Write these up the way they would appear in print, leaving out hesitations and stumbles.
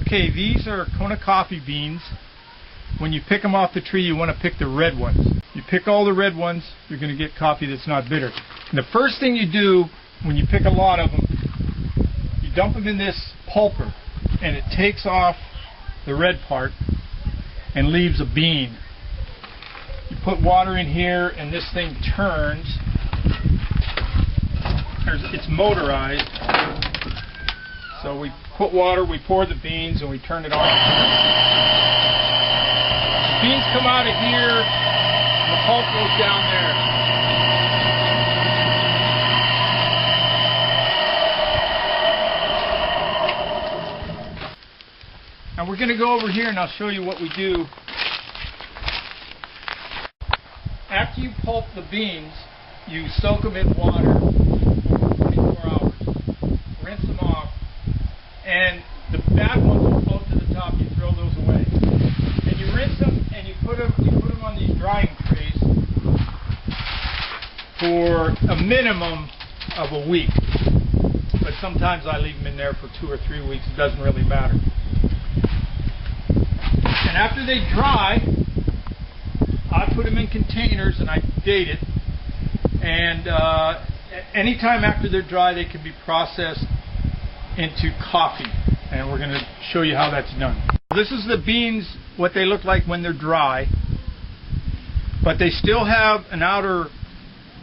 Okay, these are Kona coffee beans. When you pick them off the tree, you want to pick the red ones. You pick all the red ones, you're going to get coffee that's not bitter. And the first thing you do when you pick a lot of them, you dump them in this pulper, and it takes off the red part and leaves a bean. You put water in here, and this thing turns. It's motorized. So we put water, we pour the beans, and we turn it on. The beans come out of here, and the pulp goes down there. Now we're going to go over here and I'll show you what we do. After you pulp the beans, you soak them in water for 24 hours. Rinse them off. And the bad ones will float to the top. You throw those away. And you rinse them and you put them on these drying trays for a minimum of a week. But sometimes I leave them in there for 2 or 3 weeks. It doesn't really matter. And after they dry, I put them in containers and I date it. And anytime after they're dry, they can be processed into coffee. And we're going to show you how that's done. This is the beans, what they look like when they're dry. But they still have an outer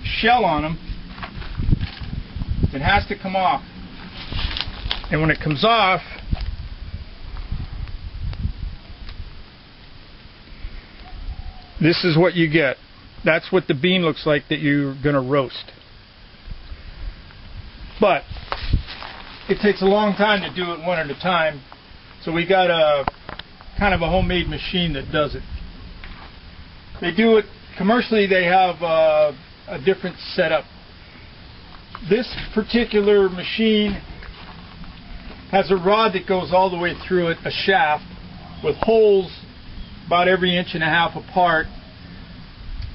shell on them. It has to come off. And when it comes off, this is what you get. That's what the bean looks like that you're going to roast. But it takes a long time to do it one at a time. So we got a kind of a homemade machine that does it. They do it commercially. They have a different setup. This particular machine has a rod that goes all the way through it, a shaft with holes about every 1.5 inches apart,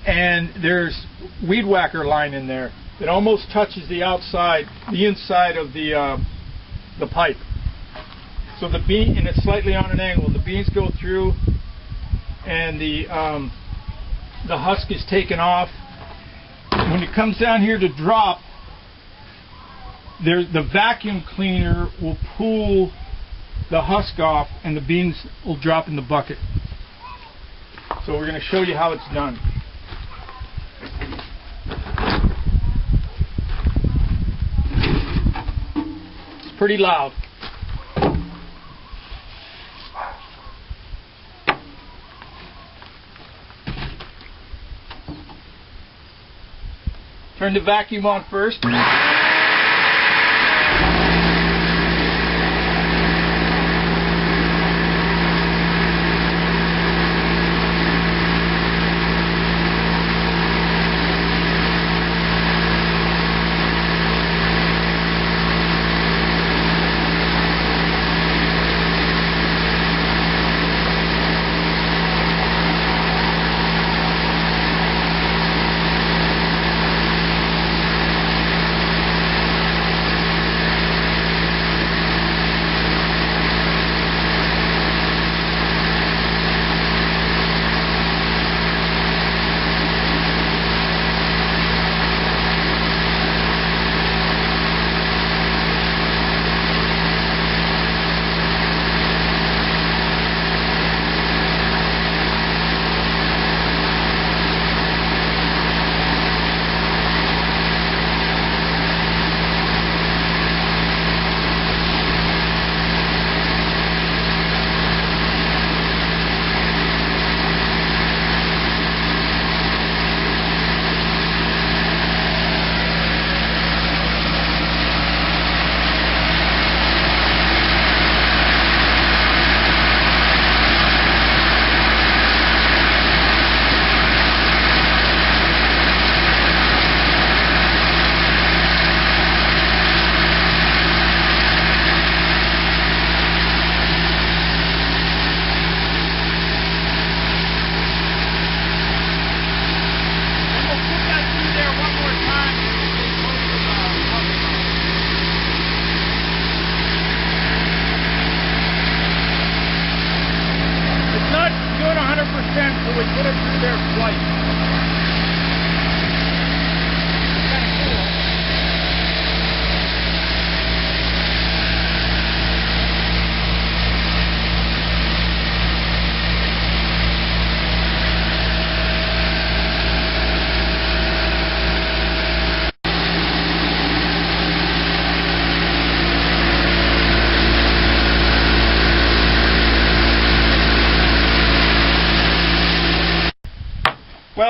and there's weed whacker line in there that almost touches the inside of the pipe. So the bean, and it's slightly on an angle. The beans go through, and the husk is taken off. When it comes down here to drop, the vacuum cleaner will pull the husk off, and the beans will drop in the bucket. So we're going to show you how it's done. It's pretty loud. Turn the vacuum on first.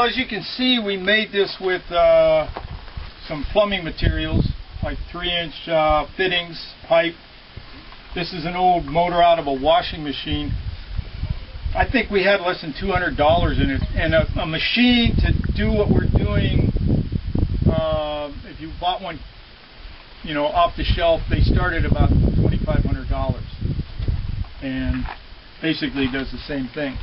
Well, as you can see, we made this with some plumbing materials, like 3-inch fittings, pipe. This is an old motor out of a washing machine. I think we had less than $200 in it, and a machine to do what we're doing. If you bought one, you know, off the shelf, they start at about $2,500, and basically does the same thing.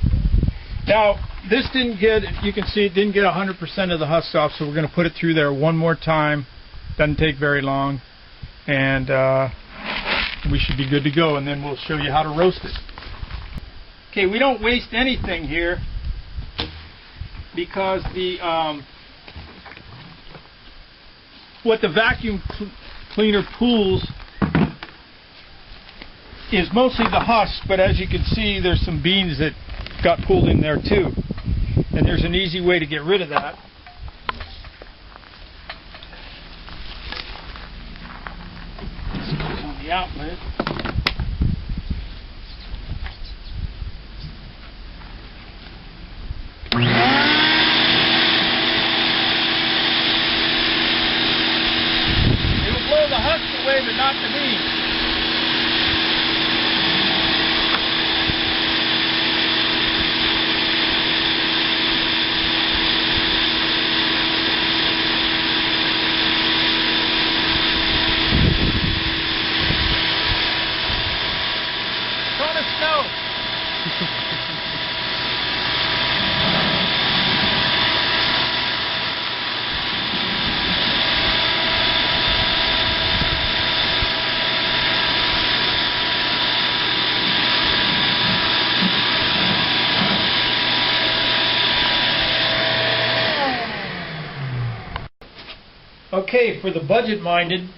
Now, this didn't get, you can see it didn't get 100% of the husk off, so we're going to put it through there one more time. Doesn't take very long, and we should be good to go, and then we'll show you how to roast it. Okay, we don't waste anything here because the what the vacuum cleaner pulls is mostly the husk, but as you can see, there's some beans that got pulled in there too, and there's an easy way to get rid of that. This goes on the outlet. It'll blow the husk away, but not the beans. Kona snow. Okay, for the budget-minded,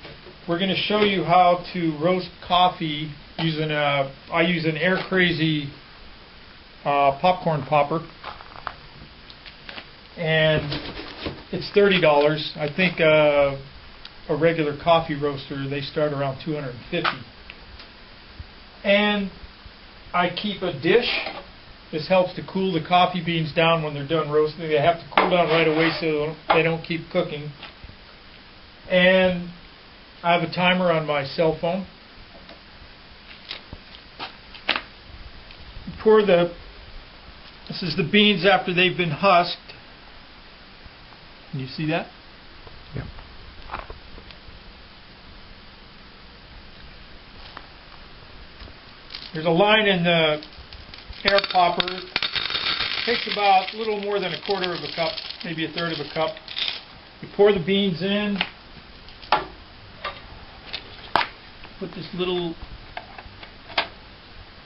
we're going to show you how to roast coffee using I use an Air Crazy popcorn popper, and it's $30. I think a regular coffee roaster, they start around $250. And I keep a dish. This helps to cool the coffee beans down when they're done roasting. They have to cool down right away so they don't keep cooking. And I have a timer on my cell phone. This is the beans after they've been husked. Can you see that? Yeah. There's a line in the air popper. It takes about a little more than a quarter of a cup, maybe a third of a cup. You pour the beans in. Put this little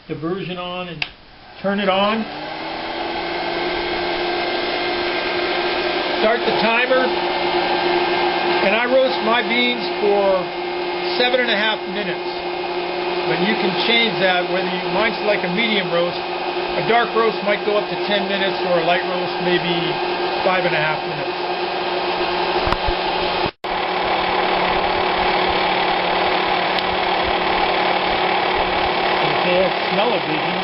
diversion on and turn it on. Start the timer. And I roast my beans for 7.5 minutes. But you can change that whether you, mine's like a medium roast. A dark roast might go up to 10 minutes, or a light roast maybe 5.5 minutes. Smell-o-vision.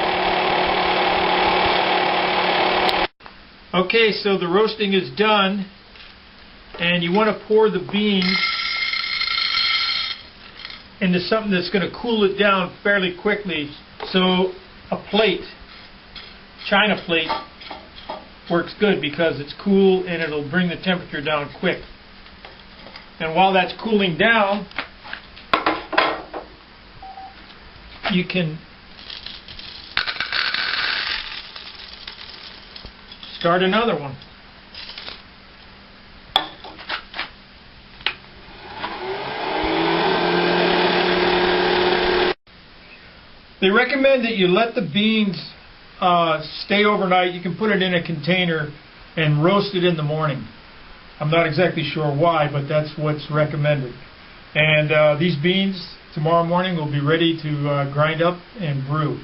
Okay, so the roasting is done, and you want to pour the beans into something that's going to cool it down fairly quickly. So a plate, china plate, works good because it's cool and it'll bring the temperature down quick. And while that's cooling down, you can start another one. They recommend that you let the beans stay overnight. You can put it in a container and roast it in the morning. I'm not exactly sure why, but that's what's recommended. And these beans tomorrow morning will be ready to grind up and brew.